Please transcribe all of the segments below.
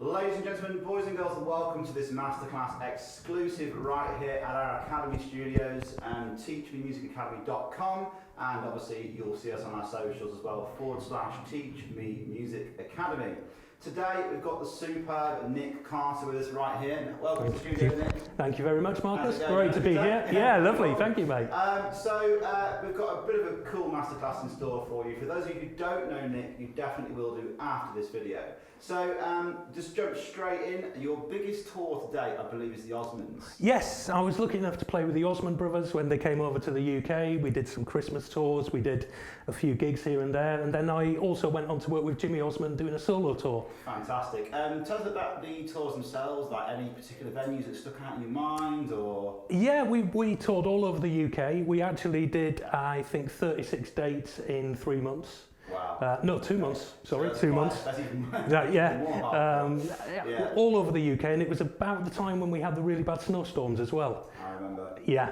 Ladies and gentlemen, boys and girls, welcome to this Masterclass exclusive right here at our Academy Studios and teachmemusicacademy.com, and obviously you'll see us on our socials as well, /Teach Me Music Academy. Today we've got the superb Nick Carter with us right here. Welcome to the studio, Nick. Thank you very much, Marcus. Great to be here. Yeah, lovely. Thank you, mate. We've got a bit of a cool masterclass in store for you. For those of you who don't know Nick, you definitely will do after this video. So just jump straight in. Your biggest tour to date, I believe, is the Osmonds. Yes, I was lucky enough to play with the Osmond brothers when they came over to the UK. We did some Christmas tours, we did a few gigs here and there, and then I also went on to work with Jimmy Osmond doing a solo tour. Fantastic. Tell us about the tours themselves, like any particular venues that stuck out in your mind, or? Yeah, we toured all over the UK. We actually did, I think, 36 dates in 3 months. Wow. No, 2 months. Sorry, so 2 months. That's even, yeah. All over the UK, and it was about the time when we had the really bad snowstorms as well. I remember. Yeah.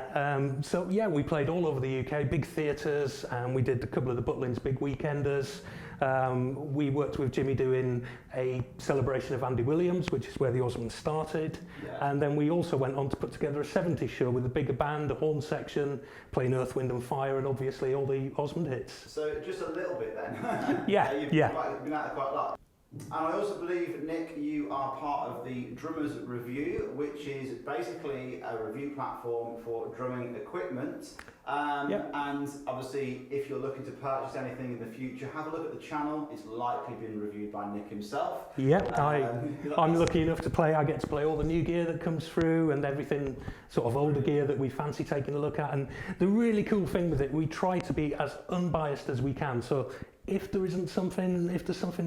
So yeah, we played all over the UK, big theatres, and we did a couple of the Butlins big weekenders. We worked with Jimmy doing a celebration of Andy Williams, which is where the Osmonds started. Yeah. And then we also went on to put together a 70s show with a bigger band, a horn section, playing Earth, Wind and Fire, and obviously all the Osmond hits. So just a little bit then. You've been out there quite a lot. And I also believe, Nick, you are part of the Drummers Review, which is basically a review platform for drumming equipment. And obviously, if you're looking to purchase anything in the future, have a look at the channel. It's likely been reviewed by Nick himself. Yeah, I'm lucky enough to play. I get to play all the new gear that comes through and everything sort of older gear that we fancy taking a look at. And the really cool thing with it, we try to be as unbiased as we can. So if there's something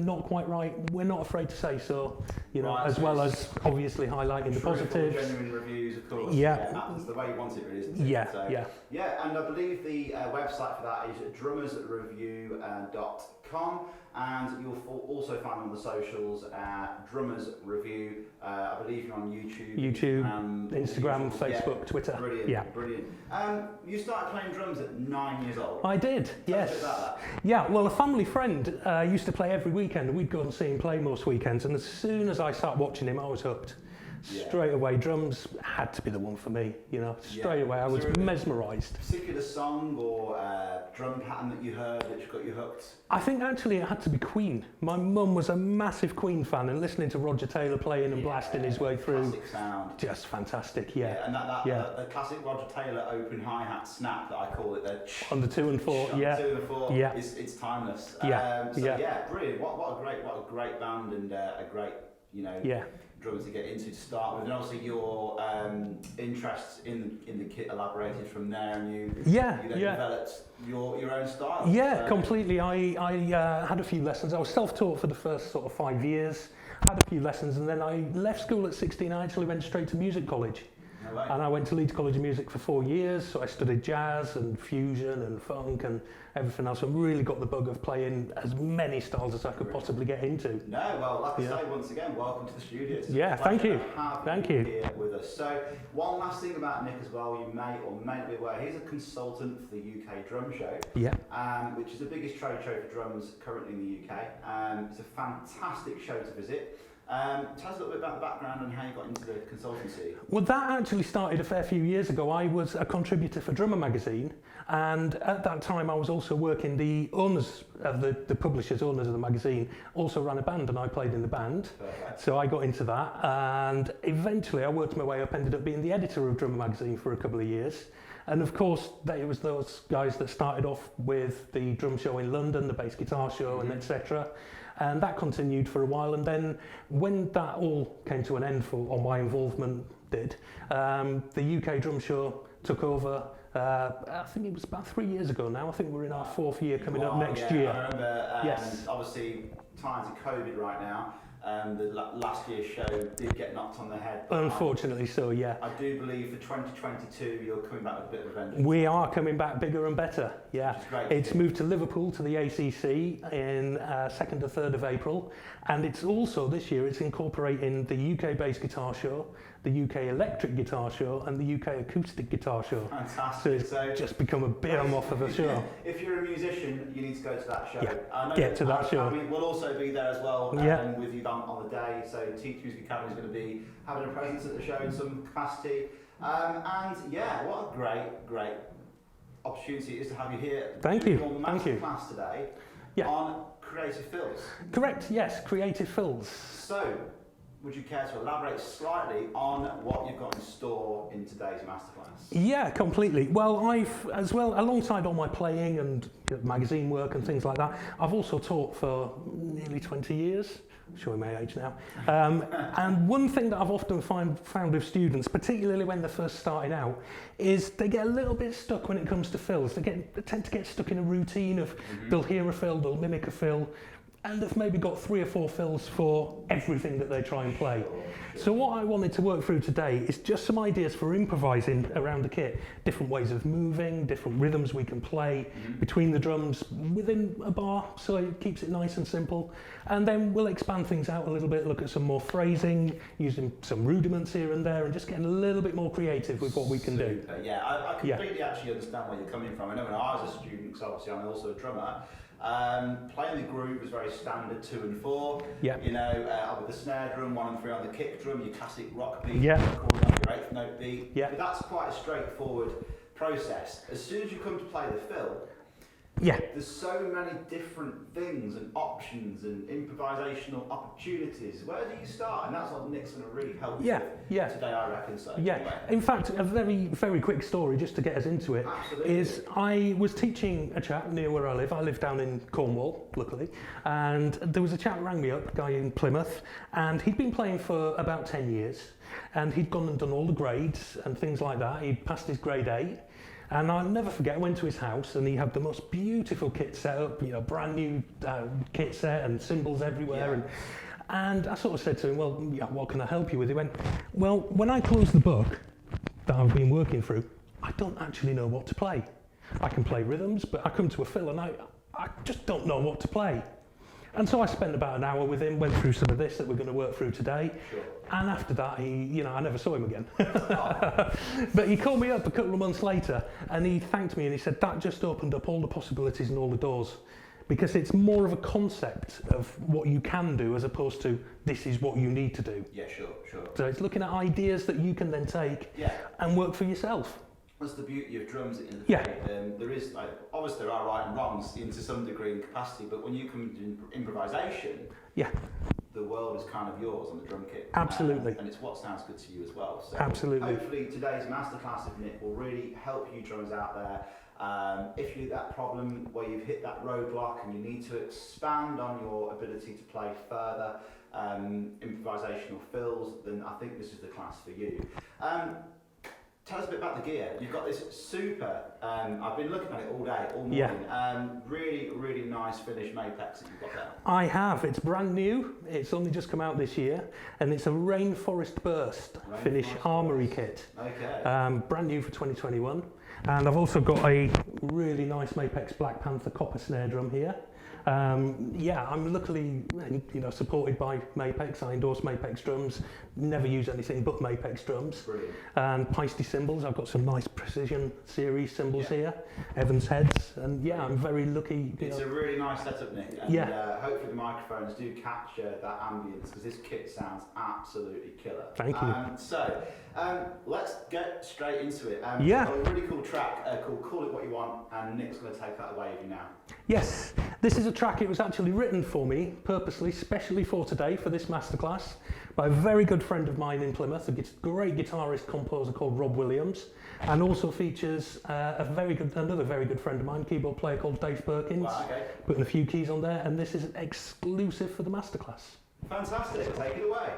not quite right, we're not afraid to say so, you know, as well as obviously highlighting the positives. Genuine reviews, of course. Yeah. That's the way you want it, really, isn't it? Yeah, so, yeah, and I believe the website for that is drummersreview.com, and you'll also find on the socials Drummers Review. I believe you're on YouTube, Instagram, Facebook, Twitter. Brilliant, yeah. Brilliant. You started playing drums at 9 years old. I did, yes. Tell us a bit about that. Yeah, well, a family friend used to play every weekend, and we'd go and see him play most weekends, and as soon as I started watching him, I was hooked. Yeah. Straight away, drums had to be the one for me, you know, straight away, I was mesmerised. Particular song or drum pattern that you heard which got you hooked? I think actually it had to be Queen. My mum was a massive Queen fan, and listening to Roger Taylor playing and blasting his way through. Classic sound. Just fantastic, yeah. And the classic Roger Taylor open hi-hat snap that I call it, on the 2 and 4, yeah. 2 and 4, yeah. It's timeless. Yeah. Brilliant. What a great band and a great, you know, drummer to get into to start with, and obviously your interests in the kit elaborated from there, and you then developed your own style. Yeah, completely. I had a few lessons. I was self-taught for the first sort of 5 years, had a few lessons, and then I left school at 16. I actually went straight to music college. No way. And I went to Leeds College of Music for 4 years, so I studied jazz and fusion and funk and everything else. I really got the bug of playing as many styles as I could possibly get into. No, well, like I say, once again, welcome to the studio. It's thank you. Thank you. Here with us. So, one last thing about Nick as well, you may or may not be aware, he's a consultant for the UK Drum Show, which is the biggest trade show for drums currently in the UK. It's a fantastic show to visit. Tell us a little bit about the background and how you got into the consultancy. Well, that actually started a fair few years ago. I was a contributor for Drummer magazine, and at that time I was also working, the owners of the publishers, owners of the magazine, also ran a band, and I played in the band. Perfect. So I got into that, and eventually I worked my way up, ended up being the editor of Drummer magazine for a couple of years. And of course, it was those guys that started off with the drum show in London, the bass guitar show, and etc. And that continued for a while. And then when that all came to an end on my involvement the UK drum show took over. I think it was about 3 years ago now. I think we're in our 4th year coming up next year. I remember, obviously, times of COVID right now. The last year's show did get knocked on the head. Unfortunately so, yeah. I do believe for 2022 you're coming back with a bit of a vengeance. We are coming back bigger and better, yeah. It's moved to Liverpool to the ACC in 2nd to 3rd of April, and it's also this year it's incorporating the UK bass guitar show, the UK electric guitar show, and the UK acoustic guitar show. Fantastic. So it's just become a behemoth of a show. If you're a musician, you need to go to that show. Get to that show. I mean, we'll also be there as well with you. on the day. So Teach Music Academy is going to be having a presence at the show in some capacity. And yeah, what a great opportunity it is to have you here. Thank you. Your Masterclass today on Creative Fills. Correct, yes, Creative Fills. So, would you care to elaborate slightly on what you've got in store in today's masterclass? Yeah, completely. Well, alongside all my playing and magazine work and things like that, I've also taught for nearly 20 years. I'm showing my age now. And one thing that I've often found with students, particularly when they're first starting out, is they get a little bit stuck when it comes to fills. They tend to get stuck in a routine of they'll hear a fill, they'll mimic a fill, and they've maybe got 3 or 4 fills for everything that they try and play. So what I wanted to work through today is just some ideas for improvising around the kit, different ways of moving, different rhythms we can play between the drums within a bar, so it keeps it nice and simple. And then we'll expand things out a little bit, look at some more phrasing, using some rudiments here and there, and just getting a little bit more creative with what we can do. Yeah, I completely actually understand where you're coming from. I know when I was a student, because obviously I'm also a drummer, playing the groove was very standard 2 and 4. Yeah. You know, with the snare drum, 1 and 3 on the kick drum, your classic rock beat, Yeah. recording on your 8th note beat. Yeah. But that's quite a straightforward process. As soon as you come to play the fill, there's so many different things and options and improvisational opportunities. Where do you start? And that's what Nick's going to really help you with today, I reckon. So, anyway. In fact, a very, very quick story just to get us into it is I was teaching a chap near where I live. I live down in Cornwall, luckily, and there was a chap who rang me up, a guy in Plymouth, and he'd been playing for about 10 years, and he'd gone and done all the grades and things like that. He'd passed his grade 8. And I'll never forget, I went to his house and he had the most beautiful kit set up, you know, brand new kit set and cymbals everywhere. And I sort of said to him, well, what can I help you with? He went, well, when I close the book that I've been working through, I don't actually know what to play. I can play rhythms, but I come to a fill and I just don't know what to play. And so I spent about an hour with him, went through some of this that we're going to work through today. Sure. And after that, I never saw him again. But he called me up a couple of months later and he thanked me and he said, that just opened up all the possibilities and all the doors. Because it's more of a concept of what you can do as opposed to this is what you need to do. Yeah, sure. So it's looking at ideas that you can then take and work for yourself. That's the beauty of drums in the day. There is, obviously there are right and wrongs to some degree in capacity, but when you come to improvisation, the world is kind of yours on the drum kit. Absolutely. And it's what sounds good to you as well. So absolutely. Hopefully today's masterclass with Nick will really help you drummers out there. If you have that problem where you've hit that roadblock and you need to expand on your ability to play further improvisational fills, then I think this is the class for you. Tell us a bit about the gear. You've got this super, I've been looking at it all day, all morning. Really nice finished Mapex that you've got there. I have. It's brand new. It's only just come out this year. And it's a Rainforest Burst finish armoury kit. Okay. Brand new for 2021. And I've also got a really nice Mapex Black Panther copper snare drum here. I'm luckily supported by Mapex. I endorse Mapex drums, never use anything but Mapex drums. Brilliant. And Peisty cymbals, I've got some nice Precision series cymbals here, Evans heads, and I'm very lucky. It's a really nice setup, Nick, and hopefully the microphones do capture that ambience because this kit sounds absolutely killer. Thank you. So let's get straight into it. A really cool track called Call It What You Want, and Nick's going to take that away with you now. Yes, this is a track, it was actually written for me purposely, specially for today, for this masterclass, by a very good friend of mine in Plymouth, a great guitarist composer called Rob Williams, and also features another very good friend of mine, keyboard player called Dave Perkins, putting a few keys on there, and this is exclusive for the masterclass. Fantastic, take it away.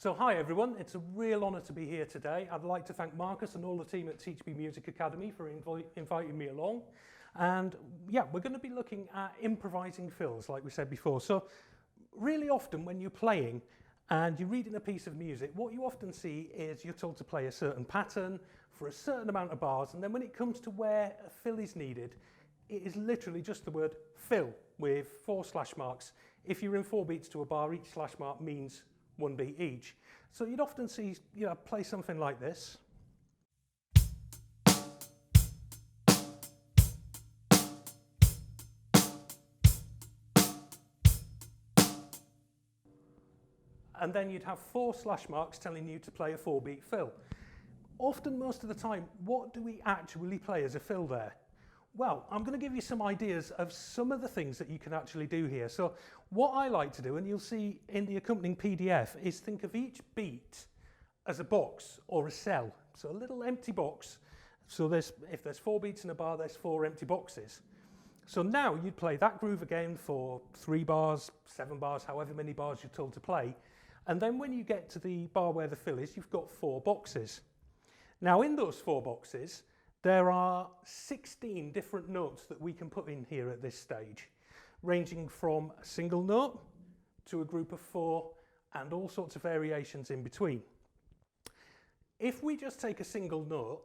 So hi everyone, it's a real honour to be here today. I'd like to thank Marcus and all the team at Teach Me Music Academy for inviting me along. And yeah, we're going to be looking at improvising fills, like we said before. So really often when you're playing and you're reading a piece of music, what you often see is you're told to play a certain pattern for a certain amount of bars, and then when it comes to where a fill is needed, it is literally just the word fill with 4 slash marks. If you're in 4 beats to a bar, each slash mark means 1 beat each. So you'd often see, play something like this. And then you'd have 4 slash marks telling you to play a 4 beat fill. Often, most of the time, what do we actually play as a fill there? Well, I'm going to give you some ideas of some of the things that you can actually do here. So what I like to do, and you'll see in the accompanying PDF, is think of each beat as a box or a cell. So a little empty box. So if there's 4 beats in a bar, there's 4 empty boxes. So now you'd play that groove again for 3 bars, 7 bars, however many bars you're told to play. And then when you get to the bar where the fill is, you've got 4 boxes. Now in those 4 boxes, there are 16 different notes that we can put in here at this stage, ranging from a single note to a group of 4 and all sorts of variations in between. If we just take a single note,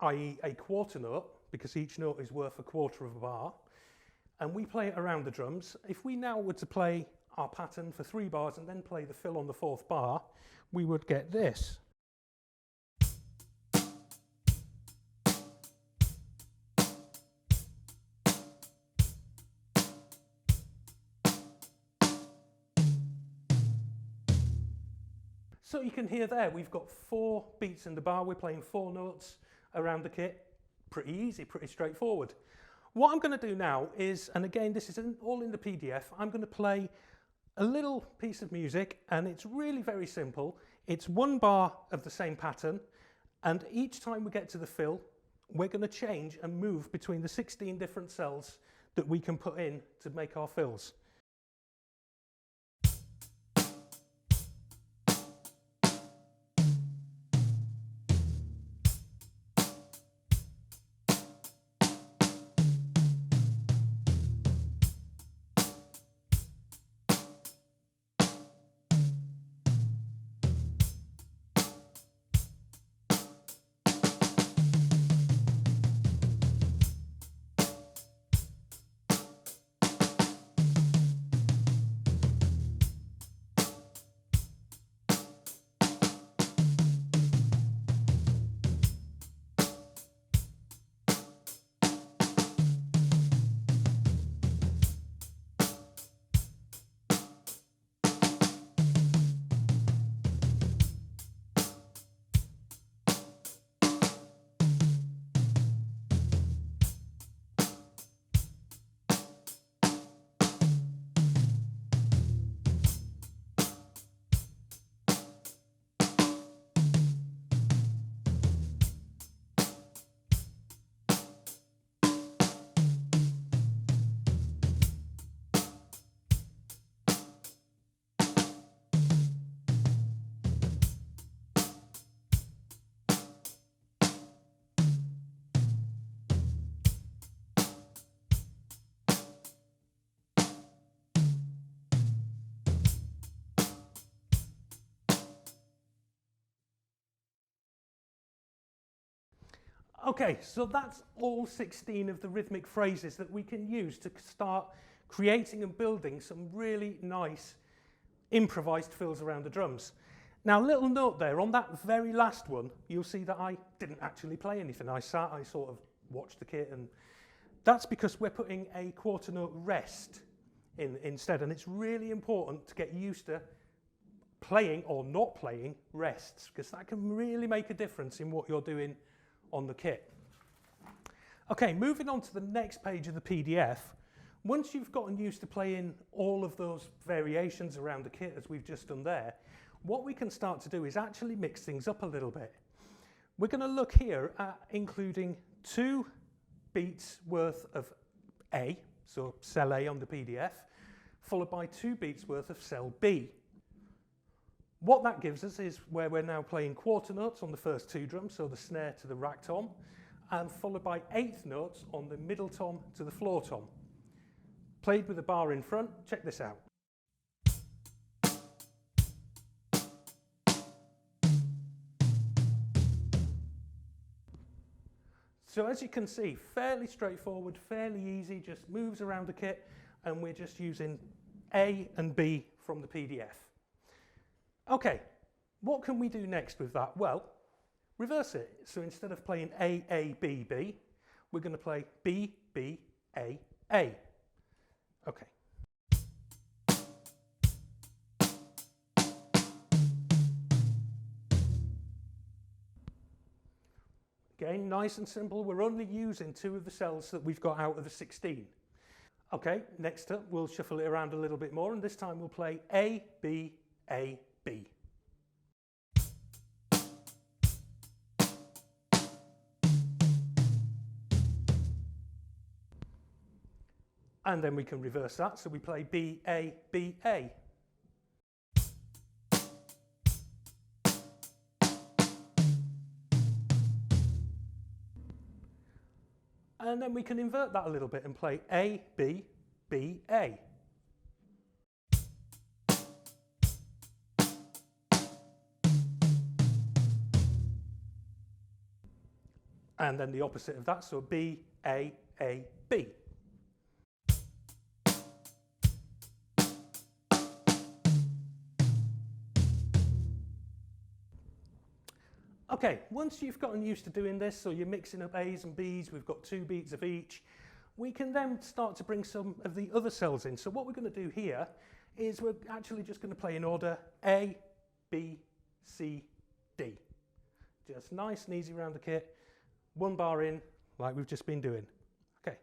i.e. a quarter note, because each note is worth a quarter of a bar, and we play it around the drums, if we now were to play our pattern for 3 bars and then play the fill on the 4th bar, we would get this. So you can hear there, we've got 4 beats in the bar, we're playing 4 notes around the kit. Pretty easy, pretty straightforward. What I'm going to do now is, and again this is all in the PDF, I'm going to play a little piece of music, and it's really very simple. It's 1 bar of the same pattern, and each time we get to the fill, we're going to change and move between the 16 different cells that we can put in to make our fills. Okay, so that's all 16 of the rhythmic phrases that we can use to start creating and building some really nice improvised fills around the drums. Now, little note there, on that very last one, you'll see that I didn't actually play anything. I sort of watched the kit, and that's because we're putting a quarter note rest in instead, and it's really important to get used to playing or not playing rests, because that can really make a difference in what you're doing on the kit. Okay, moving on to the next page of the PDF. Once you've gotten used to playing all of those variations around the kit as we've just done there, what we can start to do is actually mix things up a little bit. We're going to look here at including 2 beats worth of A, so cell A on the PDF, followed by 2 beats worth of cell B. What that gives us is where we're now playing quarter notes on the first two drums, so the snare to the rack tom, and followed by eighth notes on the middle tom to the floor tom. Played with a bar in front, check this out. So as you can see, fairly straightforward, fairly easy, just moves around the kit, and we're just using A and B from the PDF. Okay, what can we do next with that? Well, reverse it. So instead of playing A, A, B, B, we're going to play B, B, A, A. Okay. Again, nice and simple. We're only using 2 of the cells that we've got out of the 16. Okay, next up, we'll shuffle it around a little bit more, and this time we'll play A, B, A, B. And then we can reverse that, so we play B, A, B, A. And then we can invert that a little bit and play A, B, B, A. And then the opposite of that, so B, A, B. Okay, once you've gotten used to doing this, so you're mixing up A's and B's, we've got 2 beats of each, we can then start to bring some of the other cells in. So what we're going to do here is we're actually just going to play in order A, B, C, D. Just nice and easy around the kit, 1 bar in, like we've just been doing. Okay.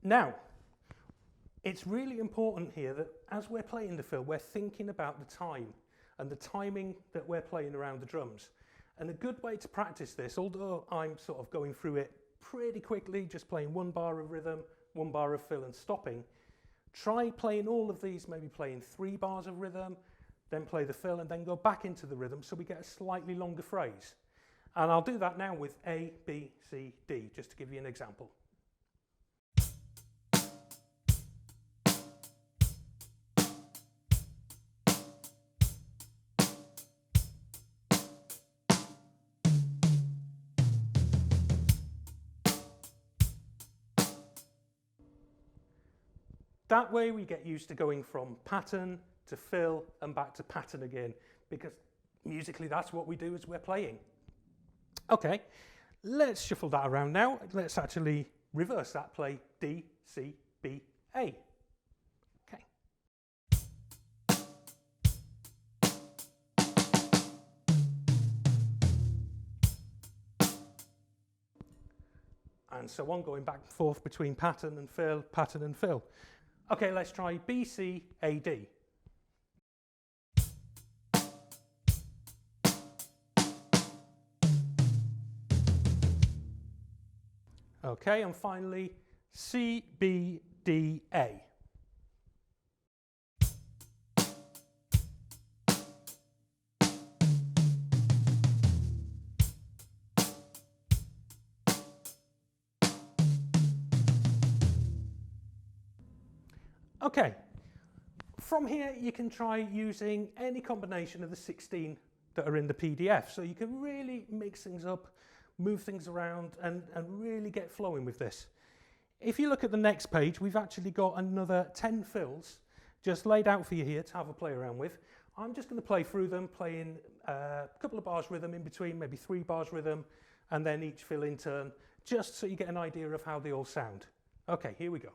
Now, it's really important here that as we're playing the fill, we're thinking about the time and the timing that we're playing around the drums. And a good way to practice this, although I'm sort of going through it pretty quickly, just playing 1 bar of rhythm, 1 bar of fill and stopping, try playing all of these, maybe playing 3 bars of rhythm, then play the fill and then go back into the rhythm so we get a slightly longer phrase. And I'll do that now with A, B, C, D, just to give you an example. That way we get used to going from pattern to fill and back to pattern again, because musically that's what we do as we're playing. Okay, let's shuffle that around now. Let's actually reverse that, play D, C, B, A. Okay. And so on, going back and forth between pattern and fill, pattern and fill. Okay, let's try B, C, A, D. Okay, and finally C, B, D, A. Okay, from here you can try using any combination of the 16 that are in the PDF. So you can really mix things up, move things around and really get flowing with this. If you look at the next page, we've actually got another 10 fills just laid out for you here to have a play around with. I'm just going to play through them, playing a couple of bars rhythm in between, maybe 3 bars rhythm, and then each fill in turn, just so you get an idea of how they all sound. Okay, here we go.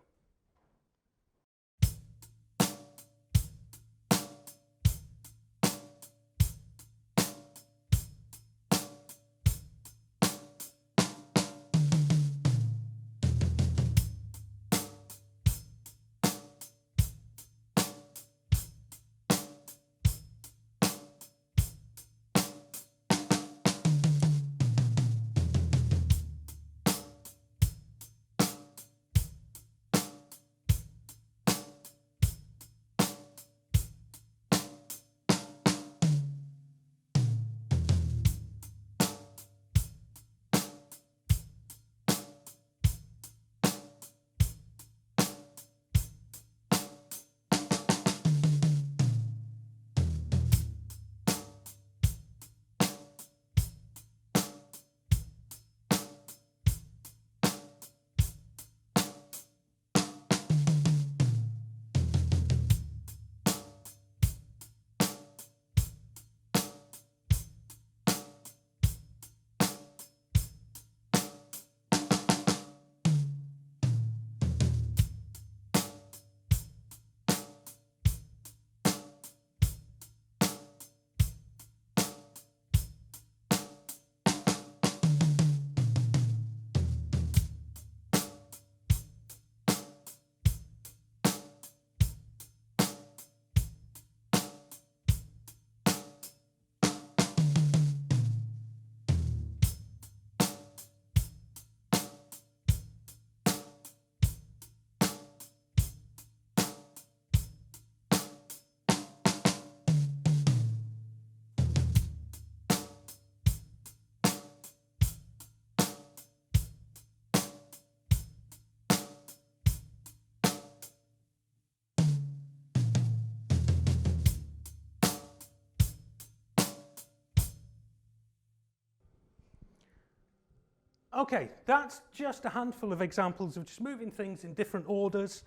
Okay, that's just a handful of examples of just moving things in different orders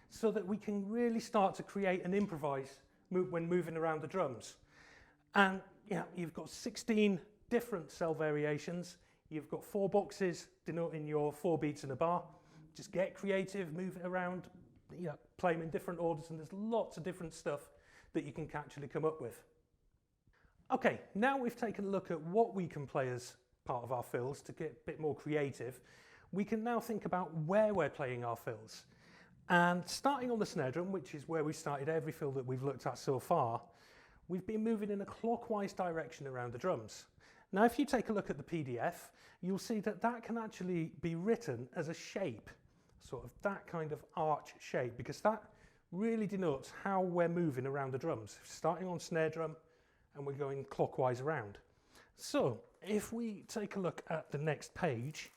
so that we can really start to create and improvise when moving around the drums. And yeah, you've got 16 different cell variations. You've got 4 boxes denoting your 4 beats in a bar. Just get creative, move it around, play them in different orders, and there's lots of different stuff that you can actually come up with. Okay, now we've taken a look at what we can play as part of our fills to get a bit more creative. We can now think about where we're playing our fills. And starting on the snare drum, which is where we started every fill that we've looked at so far, we've been moving in a clockwise direction around the drums. Now, if you take a look at the PDF, you'll see that that can actually be written as a shape, sort of that kind of arch shape, because that really denotes how we're moving around the drums, starting on snare drum and we're going clockwise around. So if we take a look at the next page,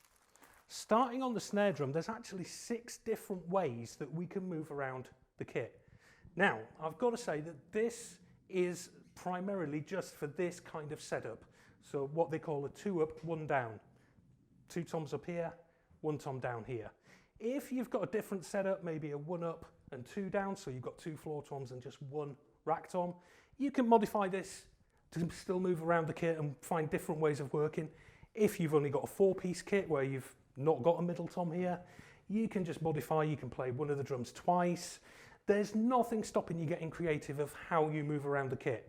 starting on the snare drum, there's actually 6 different ways that we can move around the kit. Now, I've got to say that this is primarily just for this kind of setup. So what they call a 2 up, 1 down. 2 toms up here, 1 tom down here. If you've got a different setup, maybe a 1 up and 2 down, so you've got 2 floor toms and just 1 rack tom, you can modify this to still move around the kit and find different ways of working. If you've only got a 4-piece kit where you've not got a middle tom here, you can just modify, you can play one of the drums twice. There's nothing stopping you getting creative of how you move around the kit.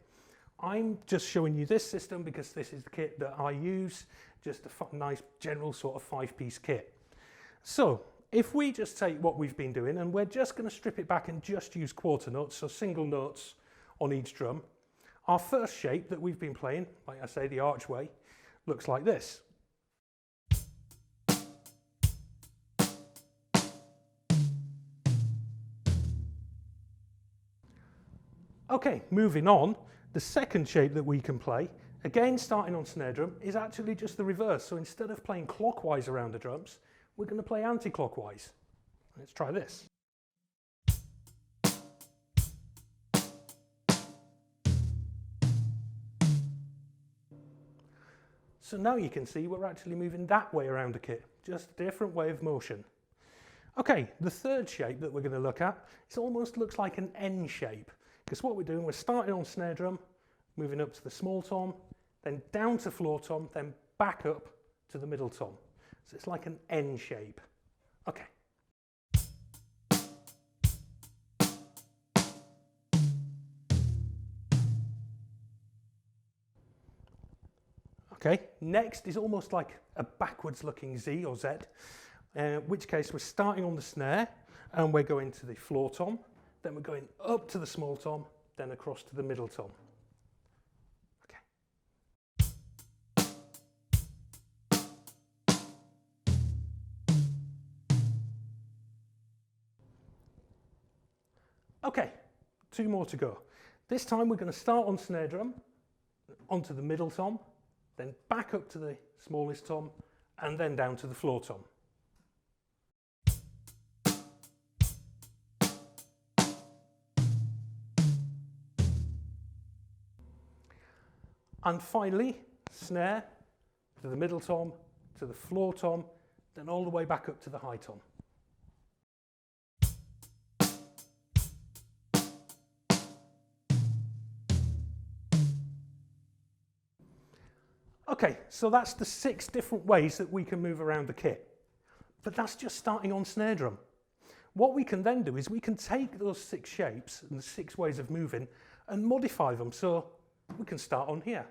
I'm just showing you this system because this is the kit that I use, just a nice general sort of 5-piece kit. So if we just take what we've been doing and we're just going to strip it back and just use quarter notes, so single notes on each drum, our first shape that we've been playing, like I say, the archway, looks like this. Okay, moving on, the second shape that we can play, again starting on snare drum, is actually just the reverse. So instead of playing clockwise around the drums, we're going to play anti-clockwise. Let's try this. So now you can see we're actually moving that way around the kit, just a different way of motion. Okay, the third shape that we're going to look at, it almost looks like an N shape, because what we're doing, we're starting on snare drum, moving up to the small tom, then down to floor tom, then back up to the middle tom. So it's like an N shape. Okay. Okay, next is almost like a backwards looking Z or Z, in which case we're starting on the snare and we're going to the floor tom, then we're going up to the small tom, then across to the middle tom. Okay. Okay, 2 more to go. This time we're going to start on snare drum, onto the middle tom, then back up to the smallest tom, and then down to the floor tom. And finally, snare to the middle tom, to the floor tom, then all the way back up to the high tom. Okay, so that's the 6 different ways that we can move around the kit. But that's just starting on snare drum. What we can then do is we can take those 6 shapes and the 6 ways of moving and modify them. So we can start on here,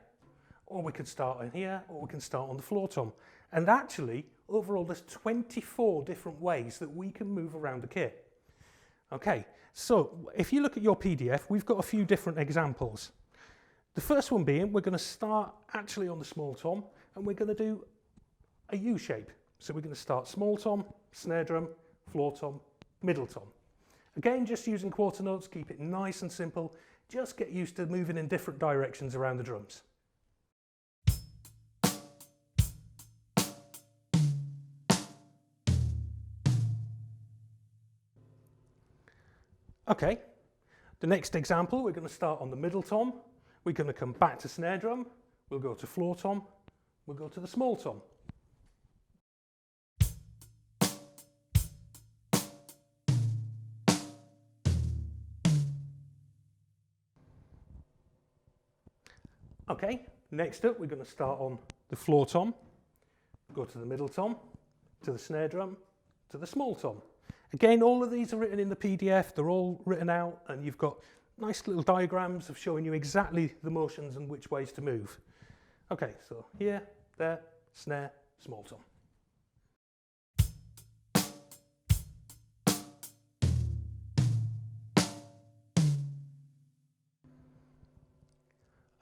or we can start on here, or we can start on the floor tom. And actually, overall, there's 24 different ways that we can move around the kit. Okay, so if you look at your PDF, we've got a few different examples. The first one being, we're going to start actually on the small tom, and we're going to do a U shape. So we're going to start small tom, snare drum, floor tom, middle tom. Again, just using quarter notes, keep it nice and simple. Just get used to moving in different directions around the drums. Okay, the next example, we're going to start on the middle tom. We're going to come back to snare drum, we'll go to floor tom, we'll go to the small tom. Okay, next up we're going to start on the floor tom, go to the middle tom, to the snare drum, to the small tom. Again, all of these are written in the PDF, they're all written out, and you've got nice little diagrams of showing you exactly the motions and which ways to move. Okay, so here, there, snare, small tom.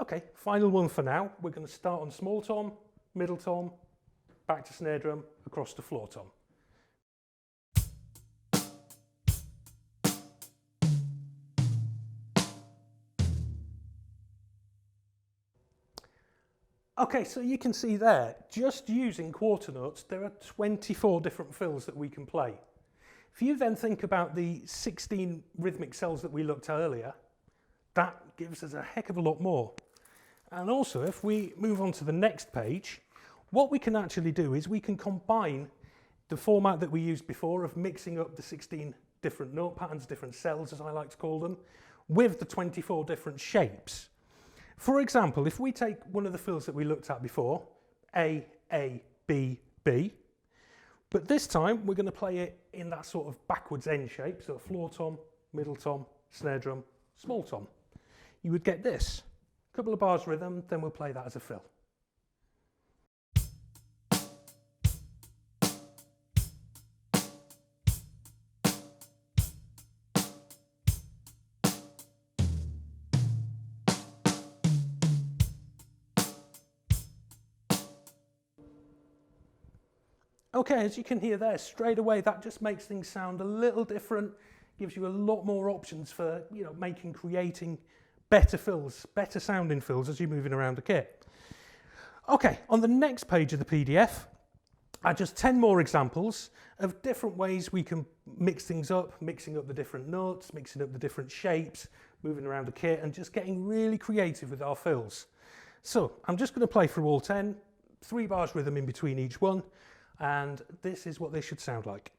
Okay, final one for now. We're going to start on small tom, middle tom, back to snare drum, across to floor tom. Okay, so you can see there, just using quarter notes, there are 24 different fills that we can play. If you then think about the 16 rhythmic cells that we looked at earlier, that gives us a heck of a lot more. And also, if we move on to the next page, what we can actually do is we can combine the format that we used before of mixing up the 16 different note patterns, different cells as I like to call them, with the 24 different shapes. For example, if we take one of the fills that we looked at before, A, B, B, but this time we're going to play it in that sort of backwards end shape, so floor tom, middle tom, snare drum, small tom. You would get this, a couple of bars rhythm, then we'll play that as a fill. Okay, as you can hear there, straight away that just makes things sound a little different, gives you a lot more options for, creating better fills, better sounding fills as you're moving around the kit. Okay, on the next page of the PDF are just 10 more examples of different ways we can mix things up, mixing up the different notes, mixing up the different shapes, moving around the kit and just getting really creative with our fills. So I'm just going to play through all 10, 3 bars rhythm in between each one, and this is what they should sound like.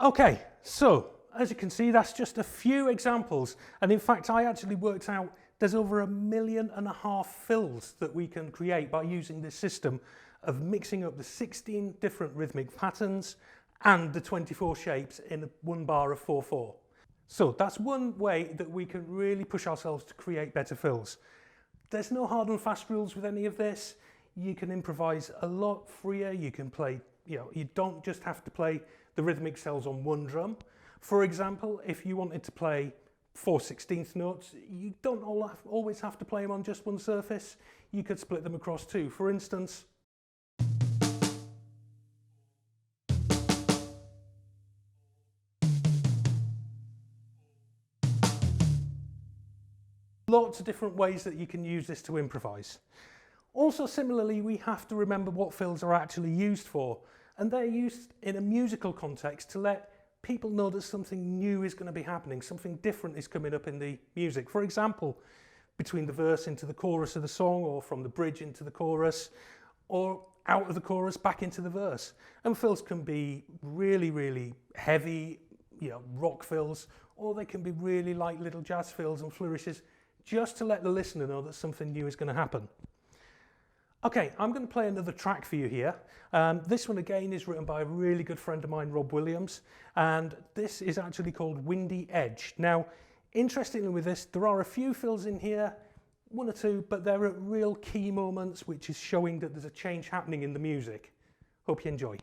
Okay, so as you can see, that's just a few examples. And in fact, I actually worked out there's over 1.5 million fills that we can create by using this system of mixing up the 16 different rhythmic patterns and the 24 shapes in one bar of 4/4. So that's one way that we can really push ourselves to create better fills. There's no hard and fast rules with any of this. You can improvise a lot freer. You can play, you don't just have to play the rhythmic cells on one drum. For example, if you wanted to play 4/16 notes, you don't always have to play them on just one surface. You could split them across two. For instance, lots of different ways that you can use this to improvise. Also, similarly, we have to remember what fills are actually used for, and they're used in a musical context to let people know that something new is going to be happening, something different is coming up in the music. For example, between the verse into the chorus of the song, or from the bridge into the chorus, or out of the chorus back into the verse. And fills can be really, really heavy, rock fills, or they can be really light little jazz fills and flourishes, just to let the listener know that something new is going to happen. Okay, I'm going to play another track for you here. This one again is written by a really good friend of mine, Rob Williams, and this is actually called Windy Edge. Now, interestingly with this, there are a few fills in here, one or two, but they're at real key moments, which is showing that there's a change happening in the music. Hope you enjoy.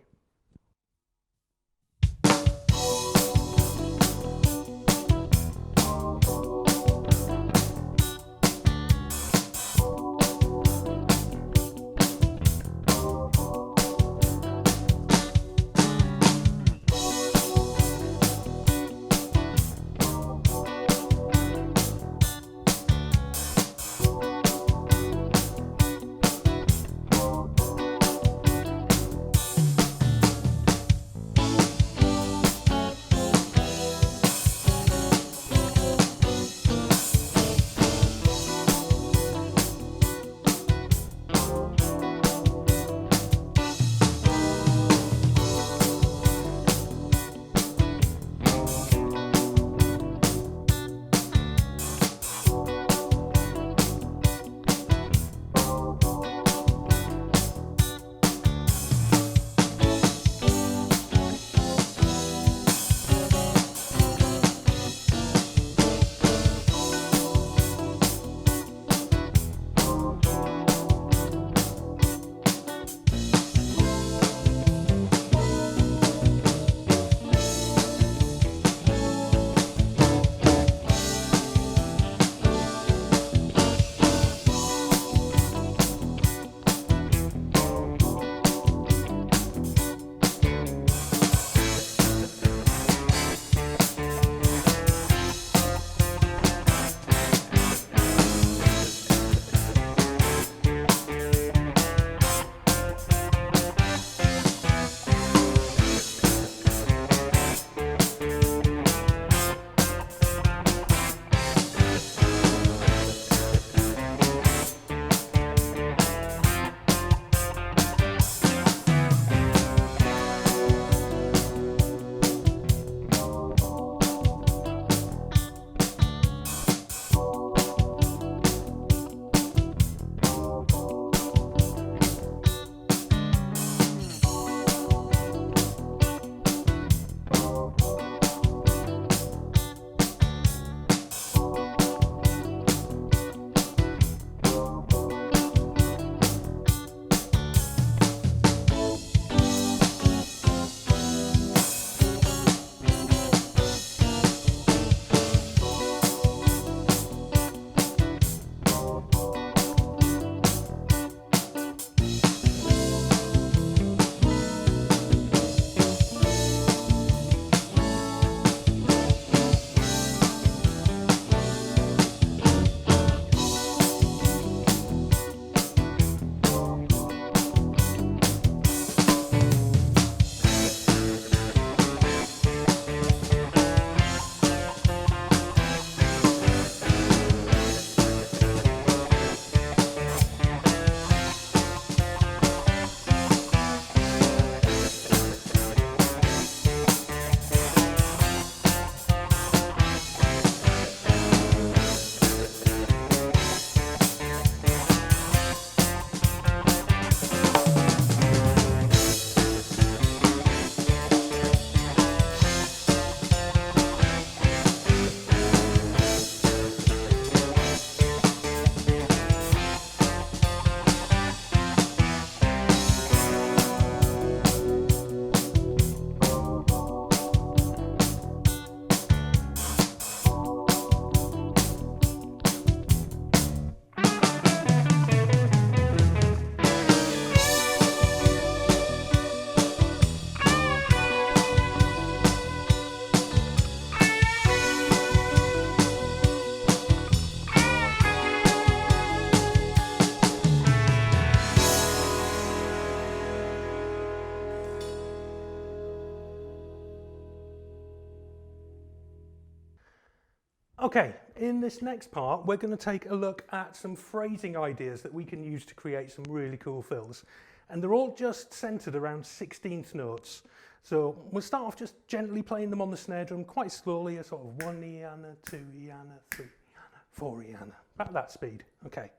Okay, in this next part, we're going to take a look at some phrasing ideas that we can use to create some really cool fills. And they're all just centered around 16th notes. So we'll start off just gently playing them on the snare drum quite slowly, a sort of 1 Eana, 2 Eana, 3 Eana, 4 Eana, about that speed. Okay.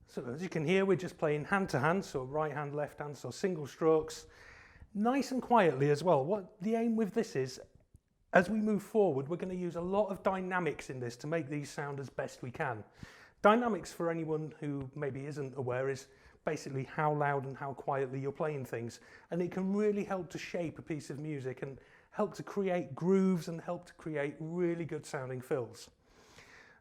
So as you can hear, we're just playing hand to hand, so right hand, left hand, so single strokes. Nice and quietly as well. What the aim with this is, as we move forward, we're going to use a lot of dynamics in this to make these sound as best we can. Dynamics, for anyone who maybe isn't aware, is basically how loud and how quietly you're playing things. And it can really help to shape a piece of music and help to create grooves and help to create really good sounding fills.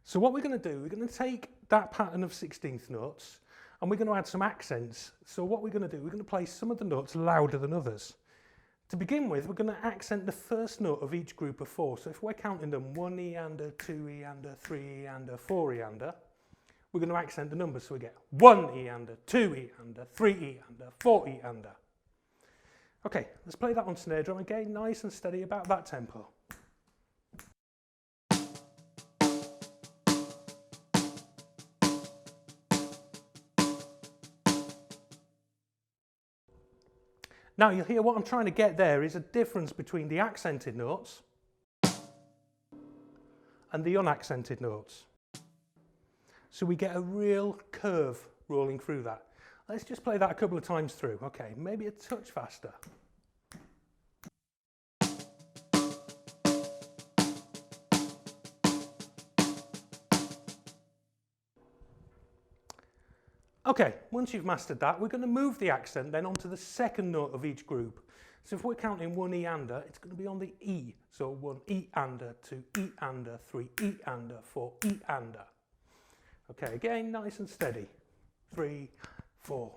So what we're going to do, we're going to take that pattern of 16th notes and we're going to add some accents. So what we're going to do, we're going to play some of the notes louder than others. To begin with, we're going to accent the first note of each group of 4. So if we're counting them 1 Eander, 2 Eander, 3 Eander, 4 Eander, we're going to accent the numbers. So we get 1 Eander, 2 Eander, 3 Eander, 4 Eander. Okay, let's play that on snare drum again, nice and steady, about that tempo. Now you'll hear what I'm trying to get there is a difference between the accented notes and the unaccented notes. So we get a real curve rolling through that. Let's just play that a couple of times through. Okay, maybe a touch faster. Okay, once you've mastered that, we're going to move the accent then onto the second note of each group. So if we're counting 1 Eander, it's going to be on the E. So 1 Eander, 2 Eander, 3 Eander, 4 Eander. Okay, again, nice and steady. 3, 4.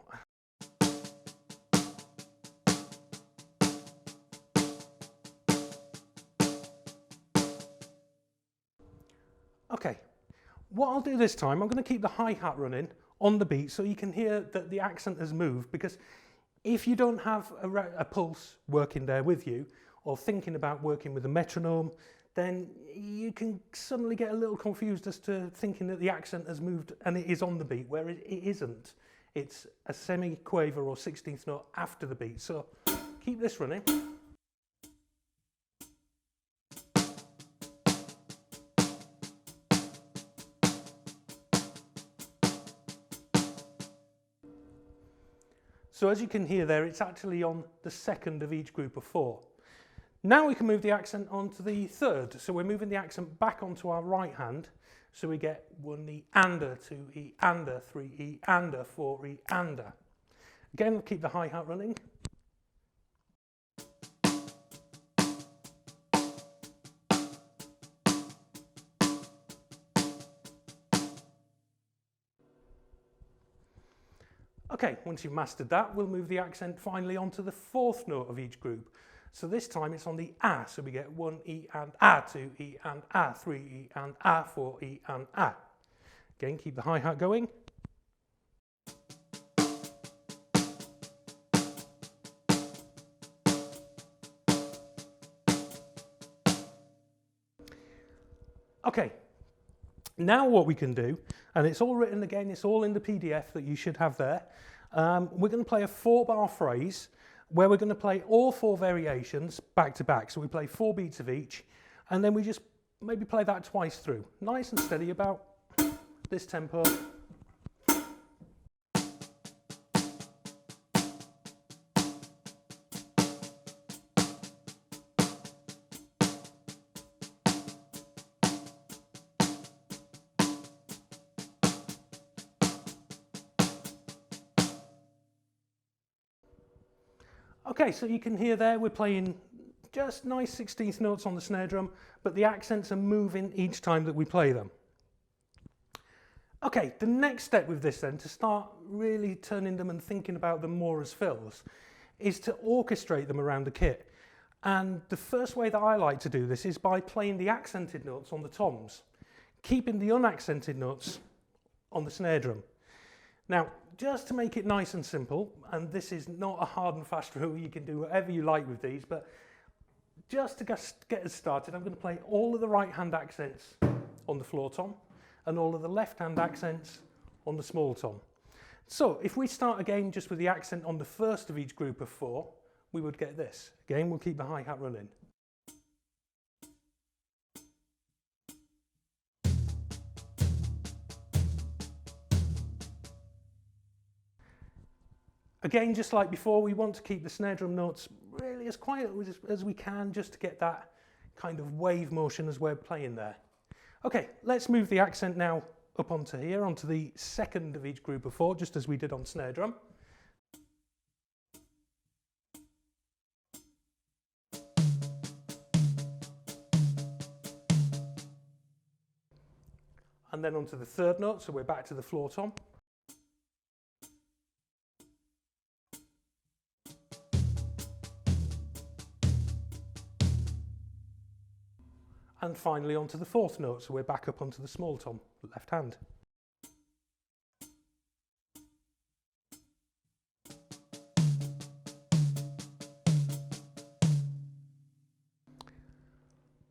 Okay, what I'll do this time, I'm going to keep the hi-hat running on the beat so you can hear that the accent has moved, because if you don't have a pulse working there with you or thinking about working with a metronome, then you can suddenly get a little confused as to thinking that the accent has moved and it is on the beat, where it isn't. It's a semi-quaver or 16th note after the beat. So keep this running. So as you can hear there, it's actually on the second of each group of 4. Now we can move the accent onto the third. So we're moving the accent back onto our right hand. So we get 1 Eander, 2 Eander, 3 Eander, 4 Eander. Again, we'll keep the hi-hat running. Okay, once you've mastered that, we'll move the accent finally onto the fourth note of each group. So this time it's on the A, so we get 1 E and A, 2 E and A, 3 E and A, 4 E and A. Again, keep the hi-hat going. Okay, now what we can do, and it's all written again, it's all in the PDF that you should have there. We're going to play a 4-bar phrase where we're going to play all 4 variations back to back. So we play 4 beats of each, and then we just maybe play that twice through. Nice and steady, about this tempo. Okay, so you can hear there we're playing just nice 16th notes on the snare drum, but the accents are moving each time that we play them. Okay, the next step with this then, to start really turning them and thinking about them more as fills, is to orchestrate them around the kit. And the first way that I like to do this is by playing the accented notes on the toms, keeping the unaccented notes on the snare drum. Now, just to make it nice and simple, and this is not a hard and fast rule, you can do whatever you like with these, but just to get us started, I'm going to play all of the right hand accents on the floor tom and all of the left hand accents on the small tom. So if we start again just with the accent on the first of each group of 4, we would get this. Again, we'll keep the hi-hat running. Again, just like before, we want to keep the snare drum notes really as quiet as we can, just to get that kind of wave motion as we're playing there. Okay, let's move the accent now up onto here, onto the second of each group of 4, just as we did on snare drum. And then onto the third note, so we're back to the floor tom. And finally onto the fourth note, so we're back up onto the small tom, left hand.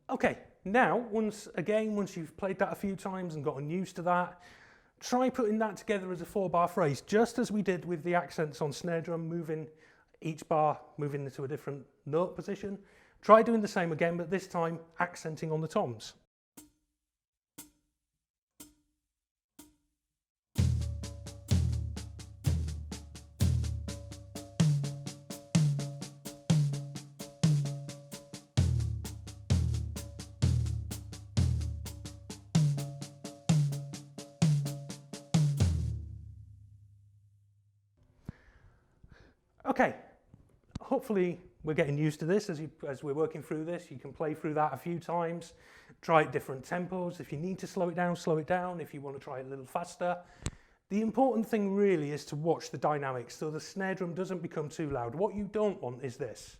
Okay, now once you've played that a few times and gotten used to that, try putting that together as a 4-bar phrase, just as we did with the accents on snare drum, moving each bar into a different note position. Try doing the same again, but this time accenting on the toms. Okay, hopefully we're getting used to this as we're working through this. You can play through that a few times, try at different tempos. If you need to slow it down, slow it down. If you want to try it a little faster. The important thing really is to watch the dynamics so the snare drum doesn't become too loud. What you don't want is this.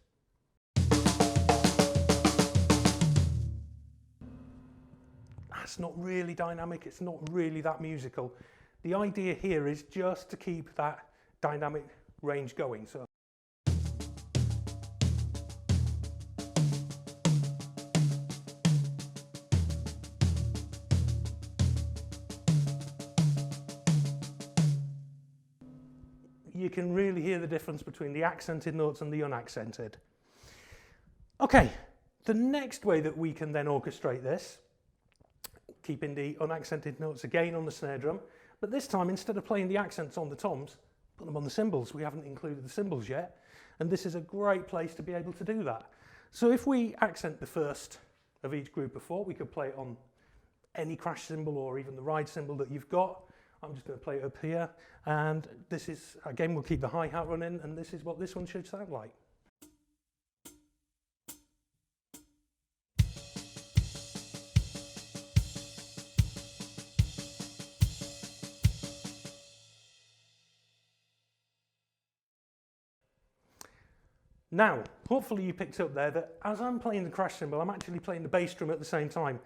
That's not really dynamic, it's not really that musical. The idea here is just to keep that dynamic range going. So you can really hear the difference between the accented notes and the unaccented. Okay, the next way that we can then orchestrate this, keeping the unaccented notes again on the snare drum, but this time instead of playing the accents on the toms, put them on the cymbals. We haven't included the cymbals yet, and this is a great place to be able to do that. So if we accent the first of each group of 4, we could play it on any crash cymbal or even the ride cymbal that you've got. I'm just going to play it up here, and this is, again, we'll keep the hi-hat running, and this is what this one should sound like. Now, hopefully you picked up there that as I'm playing the crash cymbal, I'm actually playing the bass drum at the same time.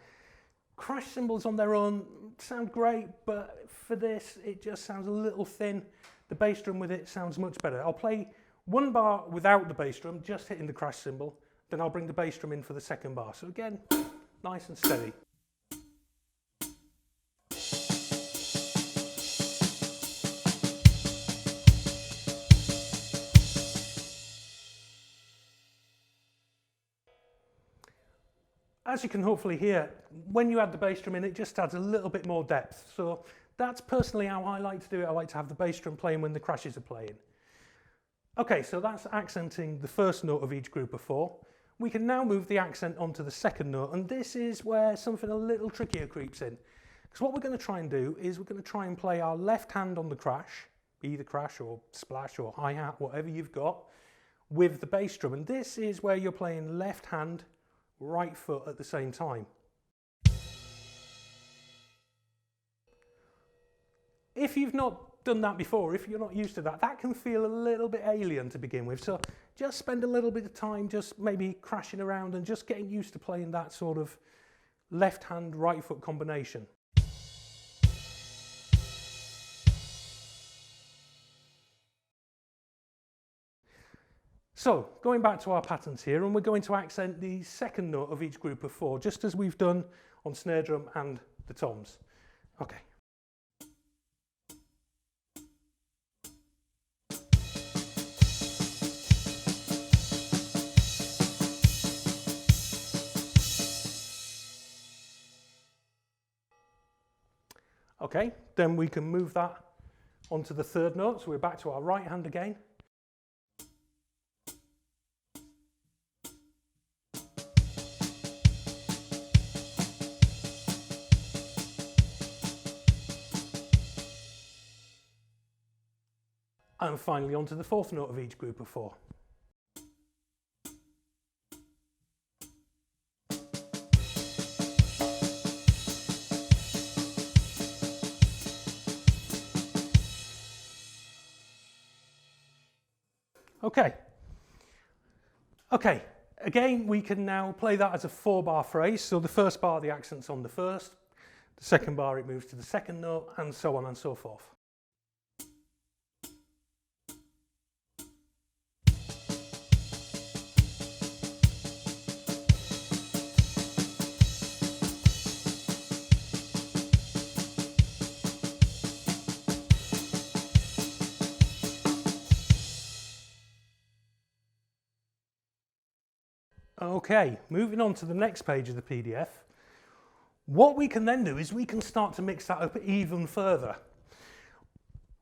Crash cymbals on their own sound great, but for this, it just sounds a little thin. The bass drum with it sounds much better. I'll play one bar without the bass drum, just hitting the crash cymbal, then I'll bring the bass drum in for the second bar. So again, nice and steady. As you can hopefully hear, when you add the bass drum in, it just adds a little bit more depth. So that's personally how I like to do it. I like to have the bass drum playing when the crashes are playing. Okay, so that's accenting the first note of each group of 4. We can now move the accent onto the second note, and this is where something a little trickier creeps in. Because what we're going to try and do is we're going to try and play our left hand on the crash, either crash or splash or hi-hat, whatever you've got, with the bass drum. And this is where you're playing left hand, right foot at the same time. If you've not done that before, if you're not used to that, that can feel a little bit alien to begin with. So just spend a little bit of time just maybe crashing around and just getting used to playing that sort of left hand, right foot combination. So, going back to our patterns here, and we're going to accent the second note of each group of 4, just as we've done on snare drum and the toms. Okay. Okay, then we can move that onto the third note, so we're back to our right hand again. And finally onto the fourth note of each group of 4. Okay, again we can now play that as a 4-bar phrase, so the first bar the accent's on the first, the second bar it moves to the second note, and so on and so forth. Okay, moving on to the next page of the PDF. What we can then do is we can start to mix that up even further.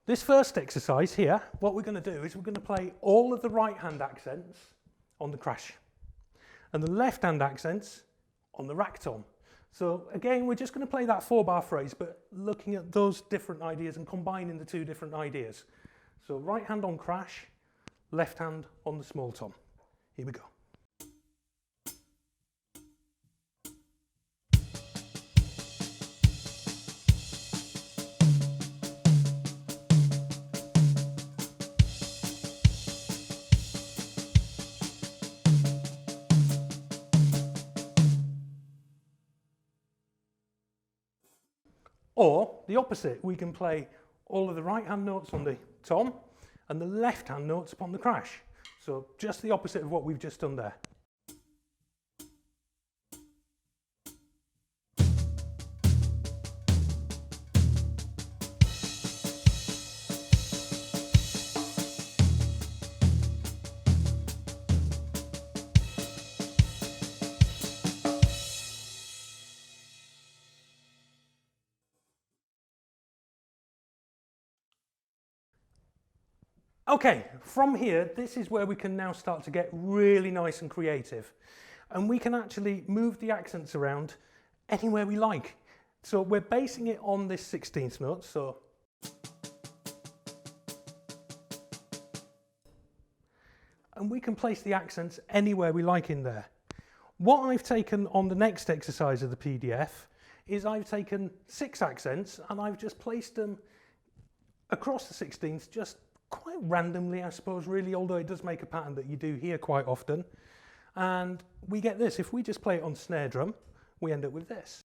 This first exercise here, what we're going to do is we're going to play all of the right hand accents on the crash and the left hand accents on the rack tom. So again, we're just going to play that 4-bar phrase, but looking at those different ideas and combining the 2 different ideas. So right hand on crash, left hand on the small tom. Here we go. Or the opposite, we can play all of the right hand notes on the tom and the left hand notes upon the crash. So just the opposite of what we've just done there. Okay, from here, this is where we can now start to get really nice and creative. And we can actually move the accents around anywhere we like. So we're basing it on this 16th note, so. And we can place the accents anywhere we like in there. What I've taken on the next exercise of the PDF is I've taken 6 accents and I've just placed them across the 16th, just quite randomly, I suppose, really, although it does make a pattern that you do hear quite often. And we get this. If we just play it on snare drum, we end up with this.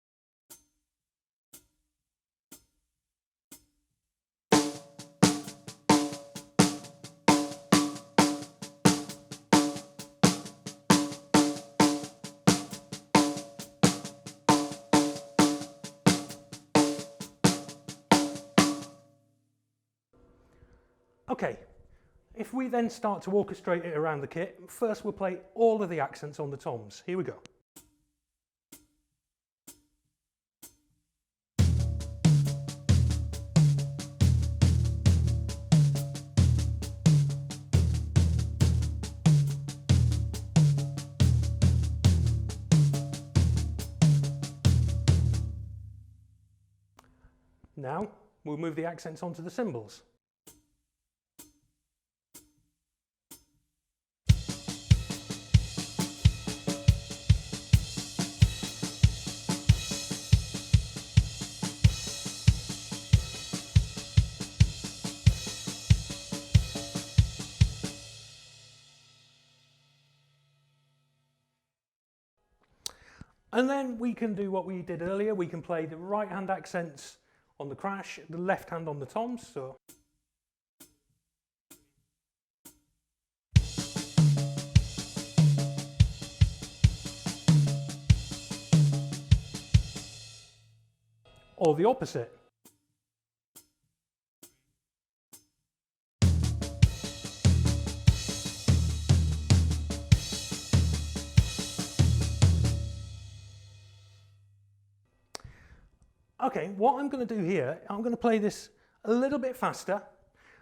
Okay, if we then start to orchestrate it around the kit, first we'll play all of the accents on the toms. Here we go. Now, we'll move the accents onto the cymbals. And then we can do what we did earlier. We can play the right hand accents on the crash, the left hand on the toms. So or the opposite. Okay, what I'm going to do here, I'm going to play this a little bit faster.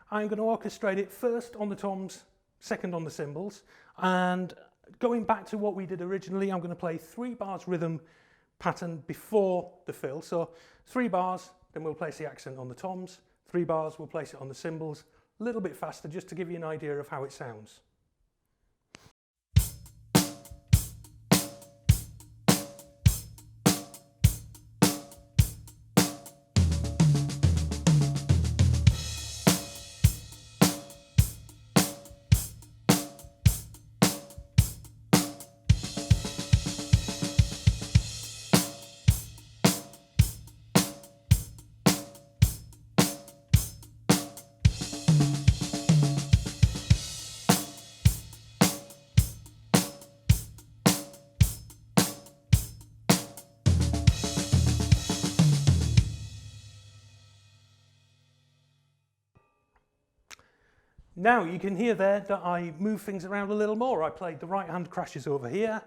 I'm going to orchestrate it first on the toms, second on the cymbals, and going back to what we did originally, I'm going to play 3 bars rhythm pattern before the fill. So 3 bars, then we'll place the accent on the toms, 3 bars, we'll place it on the cymbals, a little bit faster just to give you an idea of how it sounds. Now you can hear there that I move things around a little more. I played the right hand crashes over here.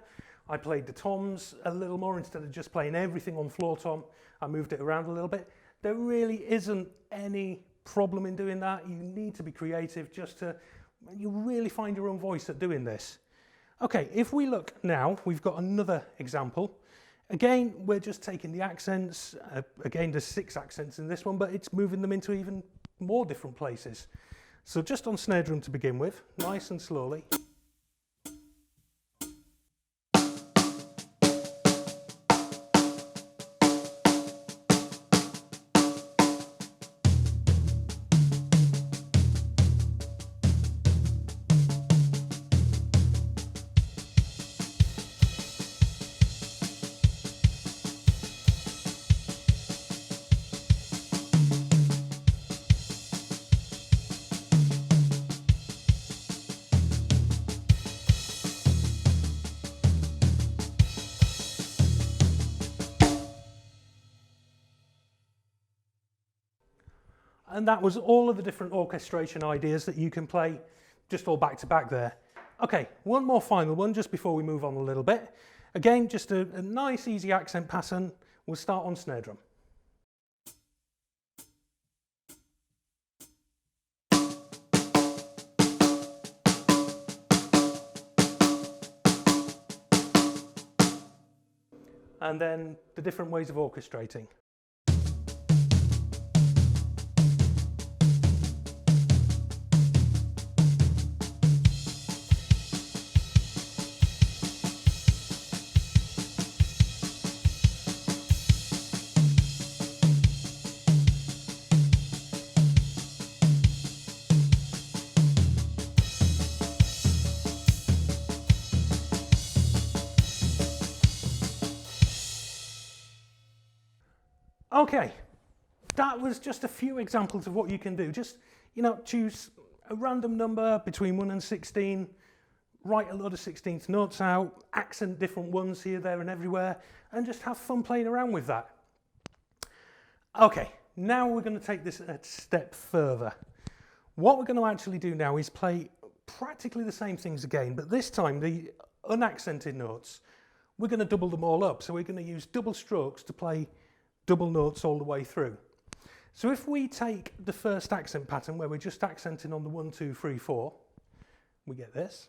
I played the toms a little more instead of just playing everything on floor tom. I moved it around a little bit. There really isn't any problem in doing that. You need to be creative you really find your own voice at doing this. Okay, if we look now, we've got another example. Again, we're just taking the accents. Again, there's 6 accents in this one, but it's moving them into even more different places. So just on snare drum to begin with, nice and slowly. And that was all of the different orchestration ideas that you can play just all back to back there. Okay, one more final one just before we move on a little bit. Again, just a nice easy accent pattern. We'll start on snare drum. And then the different ways of orchestrating. Okay, that was just a few examples of what you can do. Just, choose a random number between 1 and 16, write a load of 16th notes out, accent different ones here, there and everywhere, and just have fun playing around with that. Okay, now we're going to take this a step further. What we're going to actually do now is play practically the same things again, but this time the unaccented notes, we're going to double them all up. So we're going to use double strokes to play double notes all the way through. So if we take the first accent pattern where we're just accenting on the 1, 2, 3, 4, we get this.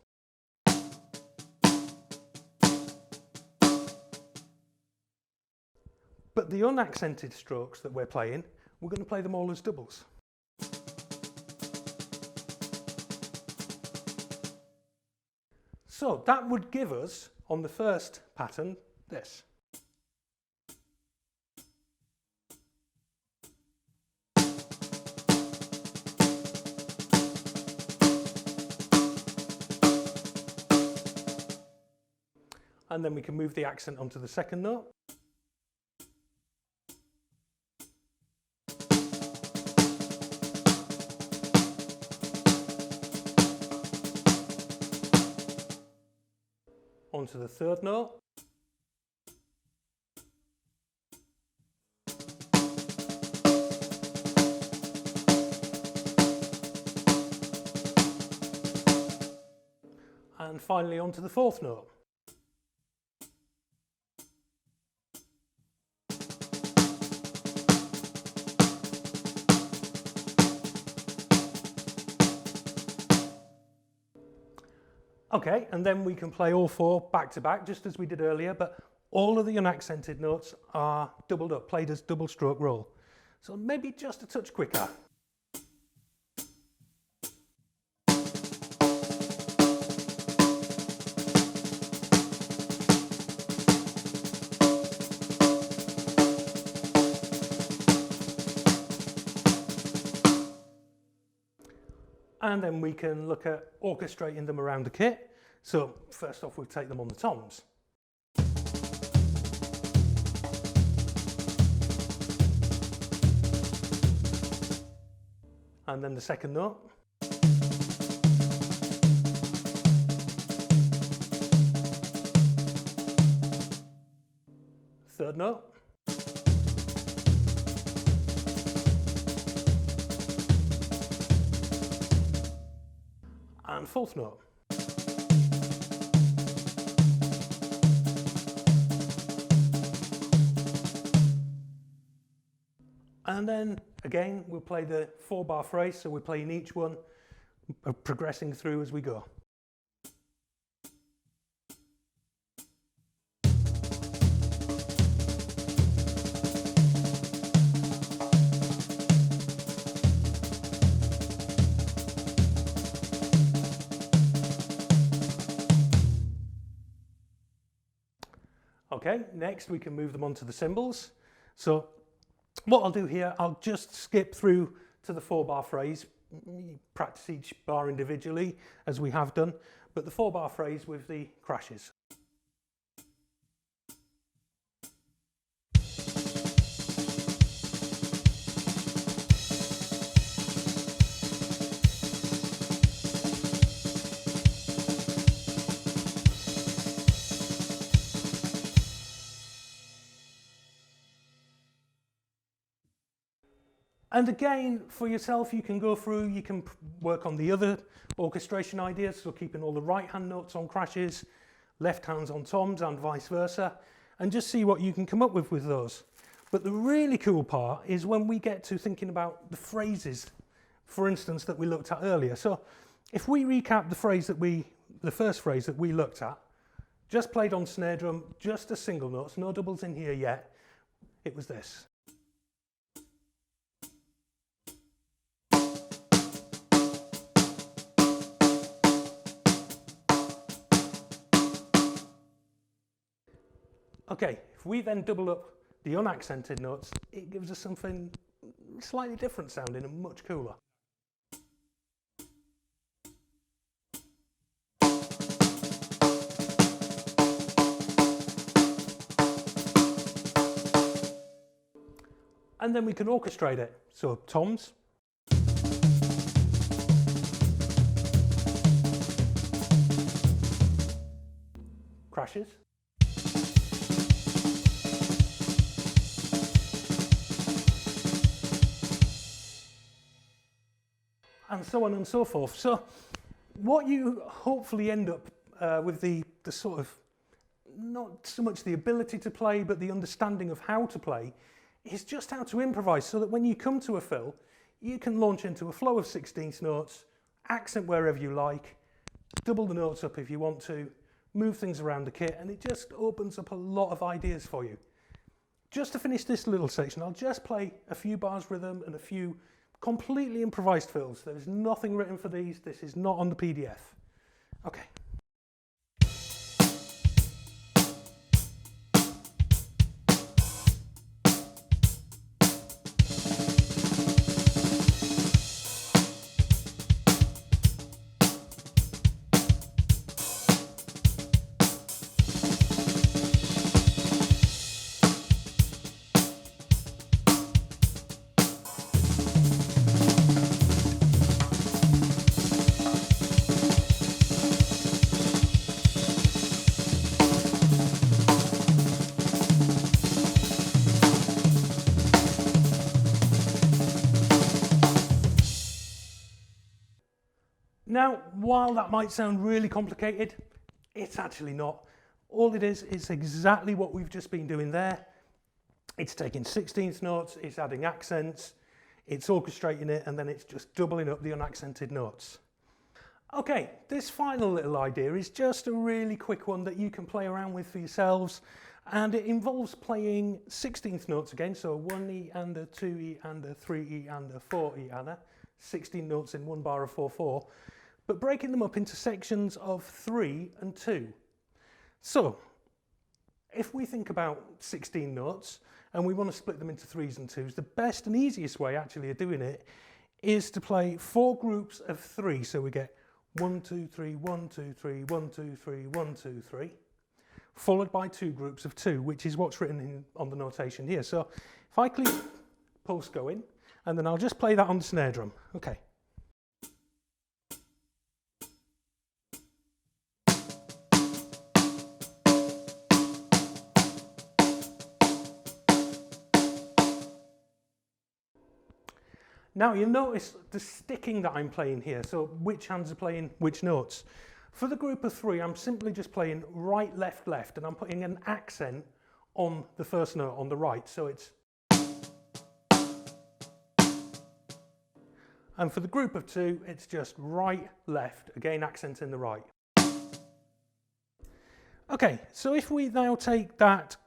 But the unaccented strokes that we're playing, we're going to play them all as doubles. So that would give us, on the first pattern, this. And then we can move the accent onto the second note. Onto the third note. And finally on to the fourth note. Okay, and then we can play all four back to back, just as we did earlier, but all of the unaccented notes are doubled up, played as double stroke roll. So maybe just a touch quicker. And then we can look at orchestrating them around the kit. So first off, we'll take them on the toms. And then the second note. Third note. And fourth note. And then again we'll play the 4-bar phrase, so we're playing each one, progressing through as we go. Okay, next we can move them onto the cymbals. So what I'll do here, I'll just skip through to the 4-bar phrase, practice each bar individually as we have done, but the 4-bar phrase with the crashes. And again, for yourself, you can go through, you can work on the other orchestration ideas, so keeping all the right-hand notes on crashes, left hands on toms and vice versa, and just see what you can come up with those. But the really cool part is when we get to thinking about the phrases, for instance, that we looked at earlier. So if we recap the first phrase that we looked at, just played on snare drum, just a single notes, no doubles in here yet, it was this. Okay, if we then double up the unaccented notes, it gives us something slightly different sounding and much cooler. And then we can orchestrate it. So toms. Crashes. And so on and so forth. So what you hopefully end up with the sort of, not so much the ability to play, but the understanding of how to play, is just how to improvise, so that when you come to a fill, you can launch into a flow of 16th notes, accent wherever you like, double the notes up if you want to, move things around the kit, and it just opens up a lot of ideas for you. Just to finish this little section, I'll just play a few bars rhythm and a few completely improvised fills. There's nothing written for these. This is not on the PDF. Okay. Now, while that might sound really complicated, It's actually not. All it is exactly what we've just been doing there. It's taking 16th notes, it's adding accents, it's orchestrating it, and then it's just doubling up the unaccented notes. Okay, this final little idea is just a really quick one that you can play around with for yourselves, and it involves playing 16th notes again, so 1E and a 2E and a 3E and a 4E and a 16 notes in one bar of 4/4, but breaking them up into sections of 3 and 2. So, if we think about 16 notes and we want to split them into 3s and 2s, the best and easiest way actually of doing it is to play 4 groups of 3. So we get 1, 2, 3, 1, 2, 3, 1, 2, 3, 1, 2, 3, followed by 2 groups of 2, which is what's written on the notation here. So if I click pulse going, and then I'll just play that on the snare drum. Okay. Now you'll notice the sticking that I'm playing here, so which hands are playing which notes. For the group of 3, I'm simply just playing right, left, left, and I'm putting an accent on the first note on the right, so it's... And for the group of 2, it's just right, left, again accenting the right. Okay, so if we now take that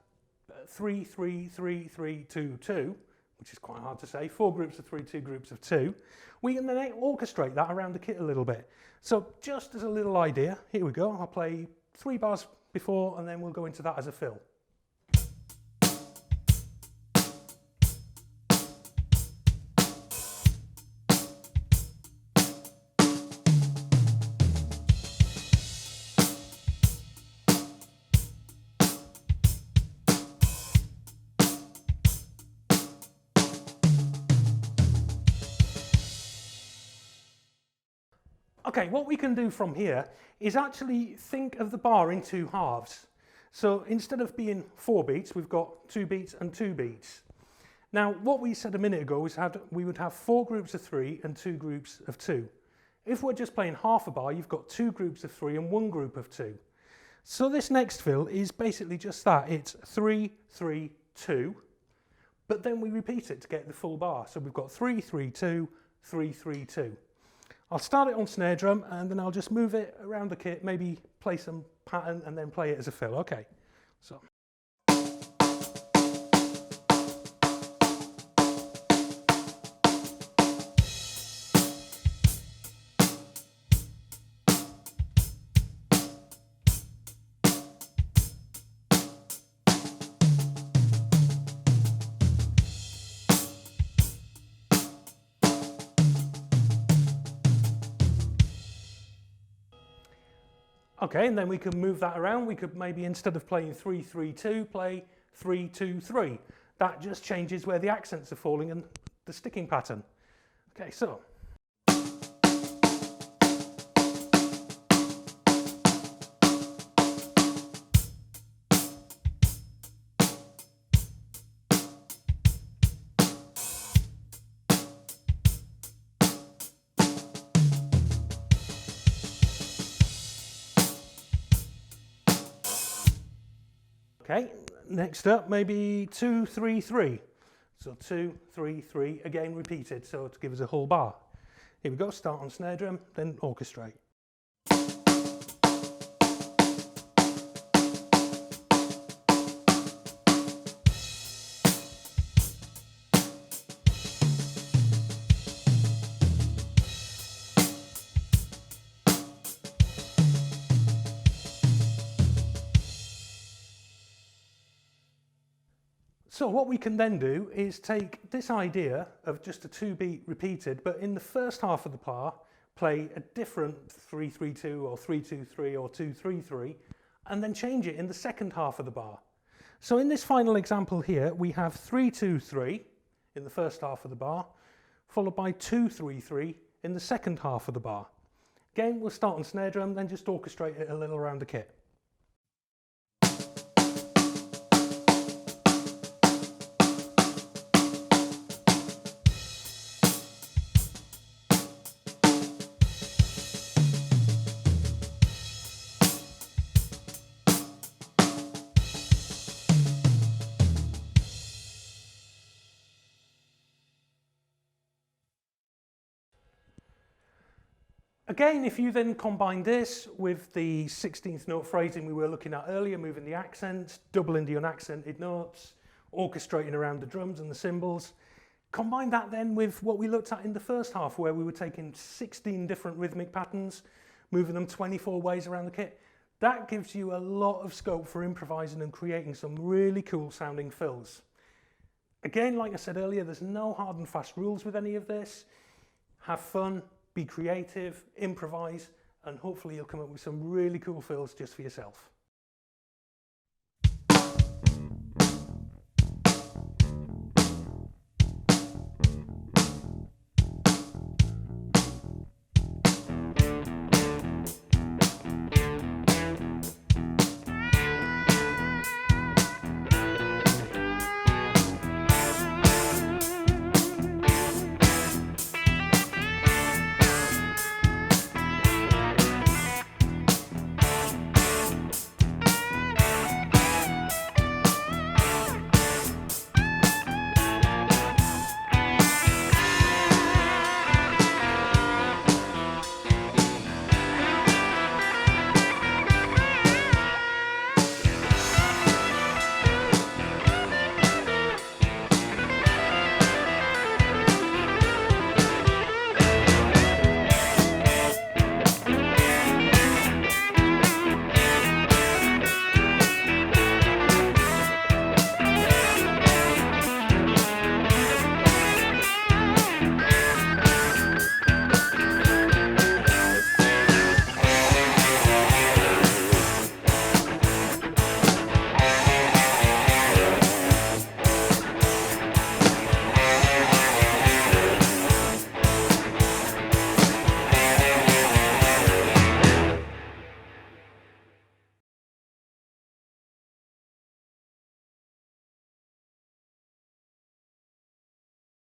3, 3, 3, 3, 2, 2, which is quite hard to say, 4 groups of 3, 2 groups of 2, we can then orchestrate that around the kit a little bit. So just as a little idea, here we go, I'll play 3 bars before and then we'll go into that as a fill. Okay, what we can do from here is actually think of the bar in 2 halves. So instead of being 4 beats, we've got 2 beats and 2 beats. Now, what we said a minute ago was we would have 4 groups of 3 and 2 groups of 2. If we're just playing half a bar, you've got 2 groups of 3 and 1 group of 2. So this next fill is basically just that. It's 3, 3, 2, but then we repeat it to get the full bar. So we've got 3, 3, 2, 3, 3, 2. I'll start it on snare drum and then I'll just move it around the kit, maybe play some pattern and then play it as a fill. Okay, so. Okay, and then we can move that around. We could maybe, instead of playing 3, 3, 2, play 3, 2, 3. That just changes where the accents are falling and the sticking pattern. Okay, so. Okay, next up, maybe 2, 3, 3. So 2, 3, 3, again repeated, so to give us a whole bar. Here we go, start on snare drum, then orchestrate. So what we can then do is take this idea of just a 2-beat repeated, but in the first half of the bar, play a different 3-3-2 or 3-2-3 or 2-3-3, and then change it in the second half of the bar. So in this final example here, we have 3-2-3 in the first half of the bar, followed by 2-3-3 in the second half of the bar. Again, we'll start on snare drum, then just orchestrate it a little around the kit. Again, if you then combine this with the 16th note phrasing we were looking at earlier, moving the accents, doubling the unaccented notes, orchestrating around the drums and the cymbals, combine that then with what we looked at in the first half, where we were taking 16 different rhythmic patterns, moving them 24 ways around the kit. That gives you a lot of scope for improvising and creating some really cool sounding fills. Again, like I said earlier, there's no hard and fast rules with any of this. Have fun, be creative, improvise, and hopefully you'll come up with some really cool fills just for yourself.